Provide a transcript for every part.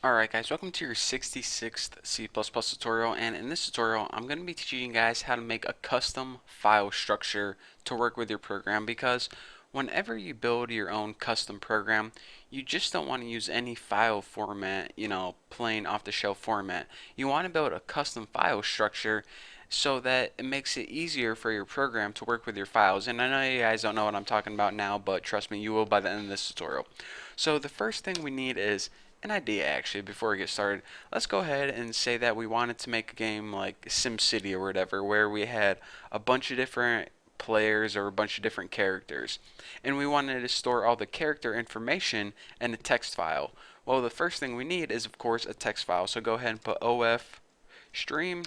Alright guys, welcome to your 66th C++ tutorial, and in this tutorial I'm going to be teaching you guys how to make a custom file structure to work with your program, because whenever you build your own custom program you just don't want to use any file format, plain off the shelf format. You want to build a custom file structure so that it makes it easier for your program to work with your files. And I know you guys don't know what I'm talking about now, but trust me, you will by the end of this tutorial. So the first thing we need is an idea. Actually, before we get started, let's go ahead and say that we wanted to make a game like SimCity or whatever, where we had a bunch of different players or a bunch of different characters, and we wanted to store all the character information in a text file. Well, the first thing we need is of course a text file, so go ahead and put OF stream,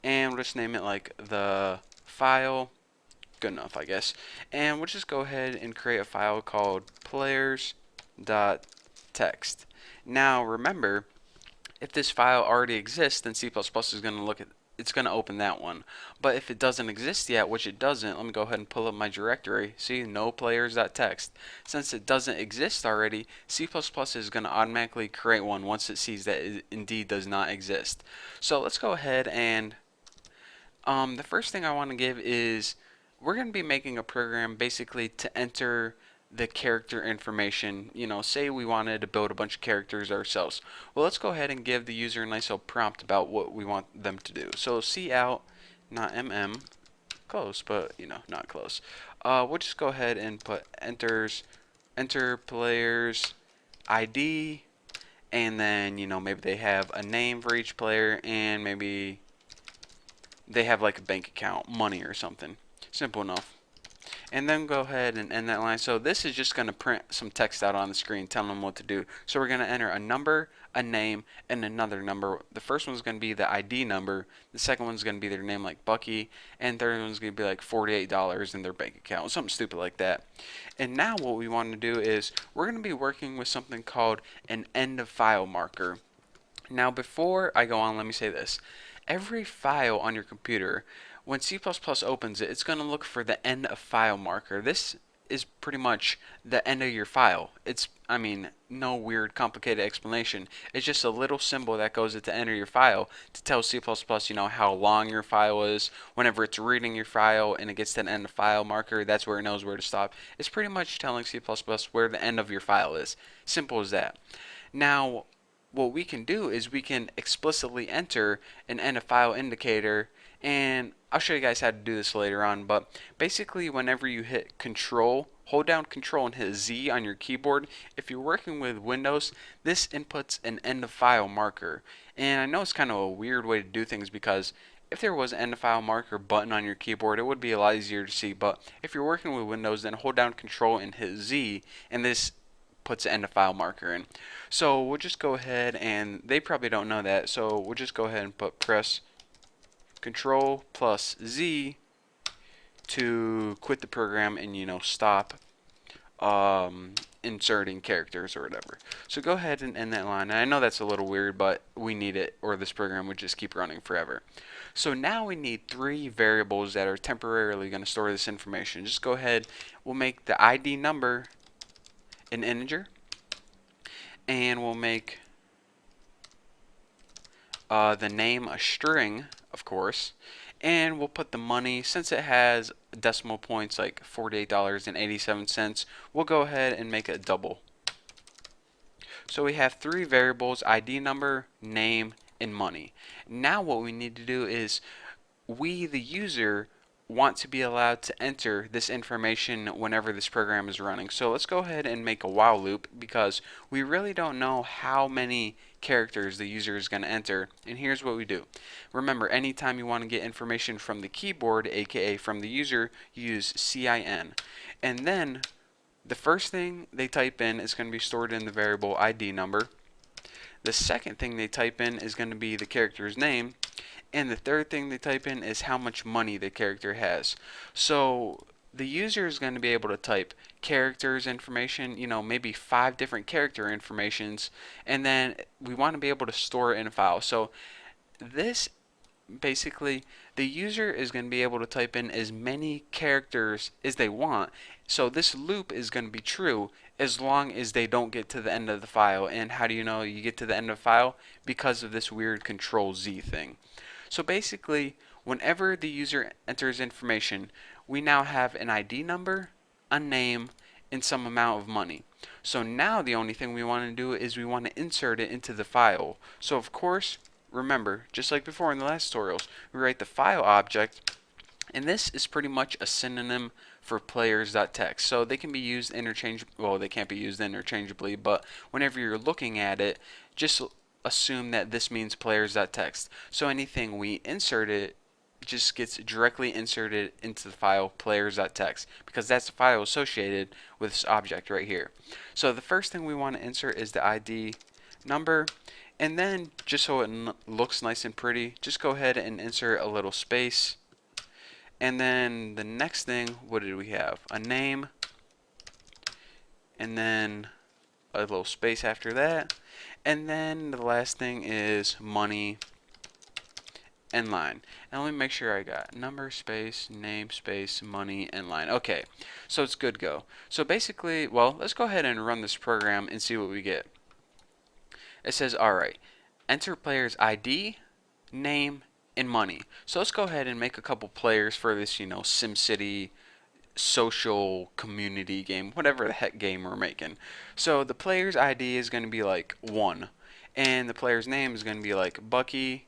and we'll just name it like the file. Good enough, I guess. And we'll just go ahead and create a file called players.text. Now remember, if this file already exists, then C++ is going to it's going to open that one. But if it doesn't exist yet, which it doesn't, let me go ahead and pull up my directory. See, no players.text. Since it doesn't exist already, C++ is going to automatically create one once it sees that it indeed does not exist. So let's go ahead and the first thing I want to give is we're going to be making a program basically to enter the character information. Say we wanted to build a bunch of characters ourselves. Well, let's go ahead and give the user a nice little prompt about what we want them to do. So cout, not mm, close, but not close. We'll just go ahead and put enter players ID, and then maybe they have a name for each player, and maybe they have like a bank account, money or something. Simple enough. And then go ahead and end that line. So this is just going to print some text out on the screen telling them what to do. So we're going to enter a number, a name, and another number. The first one's going to be the ID number. The second one's going to be their name, like Bucky. And third one's going to be like $48 in their bank account. Something stupid like that. And now what we want to do is we're going to be working with something called an end of file marker. Now before I go on, let me say this. Every file on your computer, when C++ opens it, it's going to look for the end of file marker. This is pretty much the end of your file. No weird complicated explanation. It's just a little symbol that goes at the end of your file to tell C++, how long your file is. Whenever it's reading your file and it gets to the end of file marker, that's where it knows where to stop. It's pretty much telling C++ where the end of your file is. Simple as that. Now, what we can do is we can explicitly enter an end of file indicator, and I'll show you guys how to do this later on, but basically whenever you hit control, hold down control and hit Z on your keyboard, if you're working with Windows, this inputs an end of file marker. And I know it's kind of a weird way to do things, because if there was an end of file marker button on your keyboard, it would be a lot easier to see, but if you're working with Windows, then hold down control and hit Z, and this puts the end of file marker in. So we'll just go ahead, and they probably don't know that, so we'll just go ahead and press Control plus Z to quit the program and stop inserting characters or whatever. So go ahead and end that line. And I know that's a little weird, but we need it or this program would just keep running forever. So now we need three variables that are temporarily going to store this information. Just go ahead, we'll make the ID number an integer, and we'll make the name a string, of course, and we'll put the money, since it has decimal points like $48.87, we'll go ahead and make it a double. So we have three variables: ID number, name, and money. Now what we need to do is we, the user, want to be allowed to enter this information whenever this program is running. So let's go ahead and make a while loop, because we really don't know how many characters the user is going to enter. And here's what we do. Remember, anytime you want to get information from the keyboard, aka from the user, you use CIN. And then the first thing they type in is going to be stored in the variable ID number. The second thing they type in is going to be the character's name. And the third thing they type in is how much money the character has. So the user is going to be able to type characters information, maybe 5 different character informations, and then we want to be able to store it in a file. So this basically the user is going to be able to type in as many characters as they want. So this loop is going to be true as long as they don't get to the end of the file. And how do you know you get to the end of the file? Because of this weird Control Z thing. So basically, whenever the user enters information, we now have an ID number, a name, and some amount of money. So now the only thing we want to do is we want to insert it into the file. So of course, remember, just like before in the last tutorials, we write the file object, and this is pretty much a synonym for players.txt. So they can be used interchangeably. Well, they can't be used interchangeably, but whenever you're looking at it, just assume that this means players.txt. So anything we insert it just gets directly inserted into the file players.txt because that's the file associated with this object right here. So the first thing we want to insert is the ID number, and then just so it looks nice and pretty, just go ahead and insert a little space. And then the next thing, what did we have? A name, and then a little space after that. And then the last thing is money and line. And let me make sure I got number, space, name, space, money, and line. Okay, so it's good to go. So basically, well, let's go ahead and run this program and see what we get. It says, alright, enter player's ID, name, and money. So let's go ahead and make a couple players for this, SimCity social community game, whatever the heck game we're making. So the player's ID is going to be like 1, and the player's name is going to be like Bucky,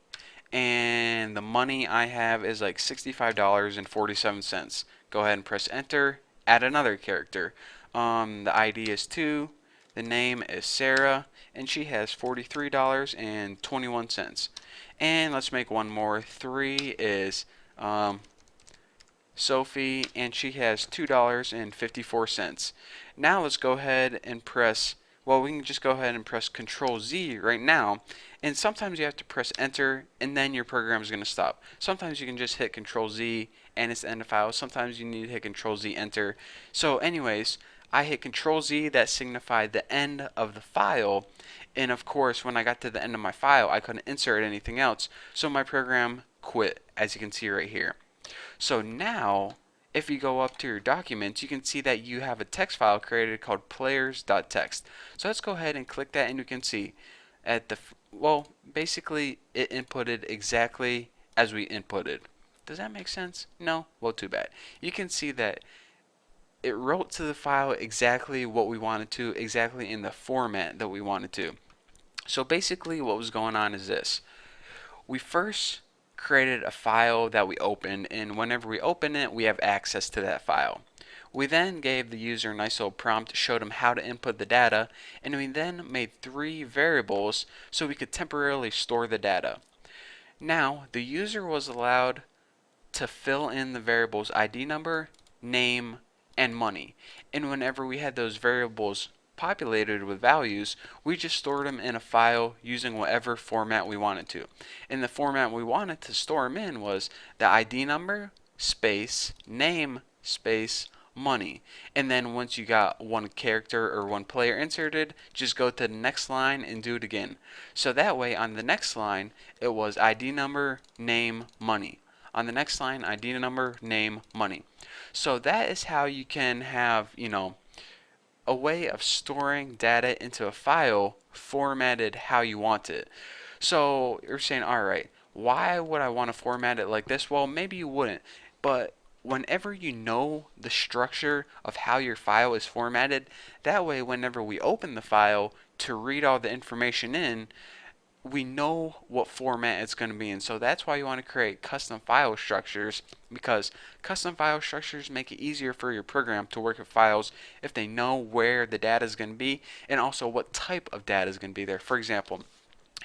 and the money I have is like $65.47. Go ahead and press enter, add another character. The ID is 2, the name is Sarah, and she has $43.21. And let's make one more. 3 is Sophie, and she has $2.54. Now let's go ahead and press, well, we can just go ahead and press Control Z right now, and sometimes you have to press enter and then your program is going to stop. Sometimes you can just hit Control Z and it's the end of file. Sometimes you need to hit Control Z enter. So anyways, I hit Control Z, that signified the end of the file, and of course when I got to the end of my file I couldn't insert anything else, so my program quit, as you can see right here. So now, if you go up to your documents, you can see that you have a text file created called players.txt. So let's go ahead and click that, and you can see at the, well, basically it inputted exactly as we inputted. Does that make sense? No? Well, too bad. You can see that it wrote to the file exactly what we wanted to, exactly in the format that we wanted to. So basically what was going on is this. We first created a file that we opened, and whenever we open it, we have access to that file. We then gave the user a nice little prompt, showed them how to input the data, and we then made 3 variables so we could temporarily store the data. Now, the user was allowed to fill in the variables ID number, name, and money. And whenever we had those variables populated with values, we just stored them in a file using whatever format we wanted to. And the format we wanted to store them in was the ID number, space, name, space, money. And then once you got one character or one player inserted, just go to the next line and do it again. So that way on the next line, it was ID number, name, money. On the next line, ID number, name, money. So that is how you can have, a way of storing data into a file formatted how you want it. So you're saying, alright, why would I want to format it like this? Well, maybe you wouldn't, but whenever you know the structure of how your file is formatted, that way whenever we open the file to read all the information in, we know what format it's going to be in. So that's why you want to create custom file structures, because custom file structures make it easier for your program to work with files if they know where the data is going to be and also what type of data is going to be there. For example,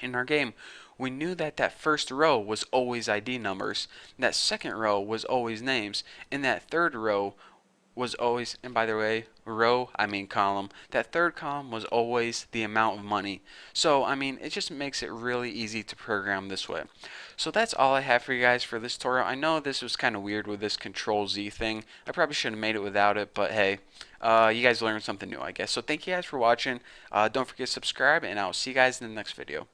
in our game, we knew that that first row was always ID numbers, that second row was always names, and that third row was always, and by the way, row, I mean column, that third column was always the amount of money. So, I mean, it just makes it really easy to program this way. So that's all I have for you guys for this tutorial. I know this was kind of weird with this Control Z thing. I probably should have made it without it, but hey, you guys learned something new, I guess. So thank you guys for watching. Don't forget to subscribe, and I'll see you guys in the next video.